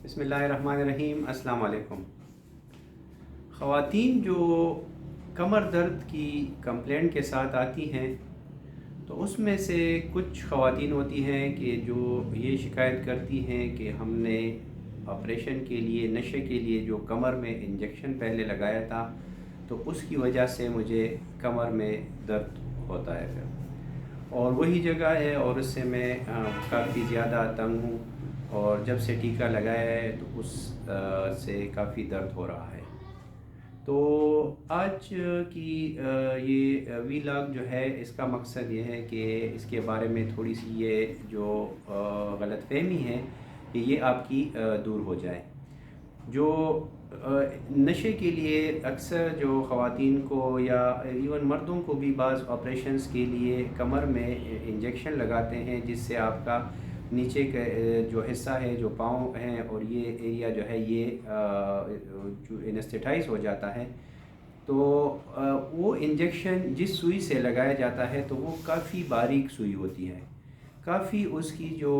बिस्मिल्लाहिर्रहमानिर्रहीम। अस्सलाम वालेकुम। ख़वातीन जो कमर दर्द की कंप्लेंट के साथ आती हैं तो उसमें से कुछ ख़वातीन होती हैं कि जो ये शिकायत करती हैं कि हमने ऑपरेशन के लिए नशे के लिए जो कमर में इंजेक्शन पहले लगाया था तो उसकी वजह से मुझे कमर में दर्द होता है फिर, और वही जगह है और उससे मैं काफ़ी ज़्यादा तंग हूँ और जब से टीका लगाया है तो उस से काफ़ी दर्द हो रहा है। तो आज की ये वीलॉग जो है इसका मकसद ये है कि इसके बारे में थोड़ी सी ये जो गलतफहमी है कि ये आपकी दूर हो जाए। जो नशे के लिए अक्सर जो ख़वातीन को या इवन मर्दों को भी बाज़ ऑपरेशंस के लिए कमर में इंजेक्शन लगाते हैं जिससे आपका नीचे का जो हिस्सा है, जो पाँव हैं और ये एरिया जो है ये जो एनेस्थेटाइज हो जाता है। तो वो इंजेक्शन जिस सुई से लगाया जाता है तो वो काफ़ी बारीक सुई होती है, काफ़ी उसकी जो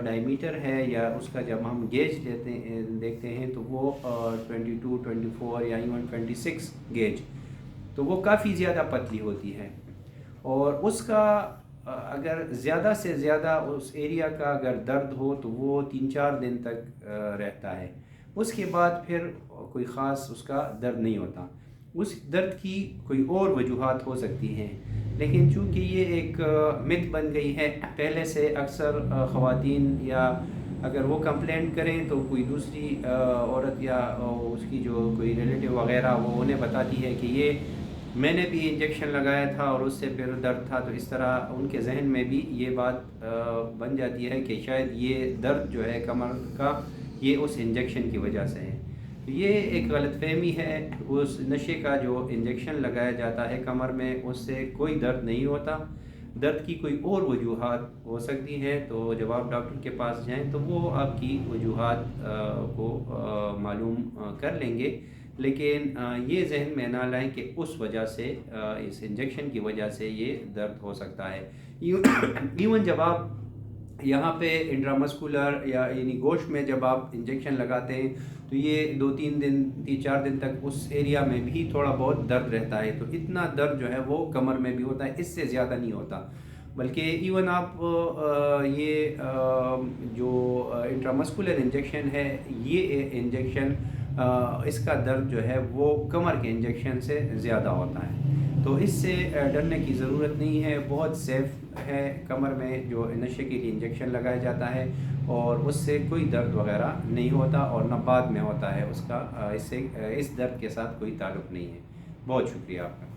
डायमीटर है या उसका जब हम गेज देखते हैं तो वो 22, 24 या इवन 26 गेज, तो वो काफ़ी ज़्यादा पतली होती है। और उसका अगर ज़्यादा से ज़्यादा उस एरिया का अगर दर्द हो तो वो 3-4 दिन तक रहता है। उसके बाद फिर कोई ख़ास उसका दर्द नहीं होता। उस दर्द की कोई और वजूहात हो सकती हैं, लेकिन चूँकि ये एक मिथ बन गई है पहले से, अक्सर ख़वातीन या अगर वो कंप्लेंट करें तो कोई दूसरी औरत या उसकी जो कोई रिलेटिव वग़ैरह वो उन्हें बताती है कि ये मैंने भी इंजेक्शन लगाया था और उससे फिर दर्द था, तो इस तरह उनके जहन में भी ये बात बन जाती है कि शायद ये दर्द जो है कमर का ये उस इंजेक्शन की वजह से है। तो ये एक गलतफहमी है। उस नशे का जो इंजेक्शन लगाया जाता है कमर में उससे कोई दर्द नहीं होता, दर्द की कोई और वजूहात हो सकती हैं। तो जब आप डॉक्टर के पास जाएं तो वो आपकी वजूहात को मालूम कर लेंगे, लेकिन ये जहन में ना लाएं कि उस वजह से इस इंजेक्शन की वजह से ये दर्द हो सकता है। इवन जब आप यहाँ पे इंट्रामस्कुलर या यानी गोश्त में जब आप इंजेक्शन लगाते हैं तो ये 2-3 दिन 3-4 दिन तक उस एरिया में भी थोड़ा बहुत दर्द रहता है। तो इतना दर्द जो है वो कमर में भी होता है, इससे ज़्यादा नहीं होता। बल्कि इवन आप ये जो इंट्रामस्कुलर इंजेक्शन है ये इंजेक्शन इसका दर्द जो है वो कमर के इंजेक्शन से ज़्यादा होता है। तो इससे डरने की ज़रूरत नहीं है, बहुत सेफ़ है। कमर में जो नशे के लिए इंजेक्शन लगाया जाता है और उससे कोई दर्द वगैरह नहीं होता और न बाद में होता है उसका, इससे इस दर्द के साथ कोई ताल्लुक़ नहीं है। बहुत शुक्रिया आपका।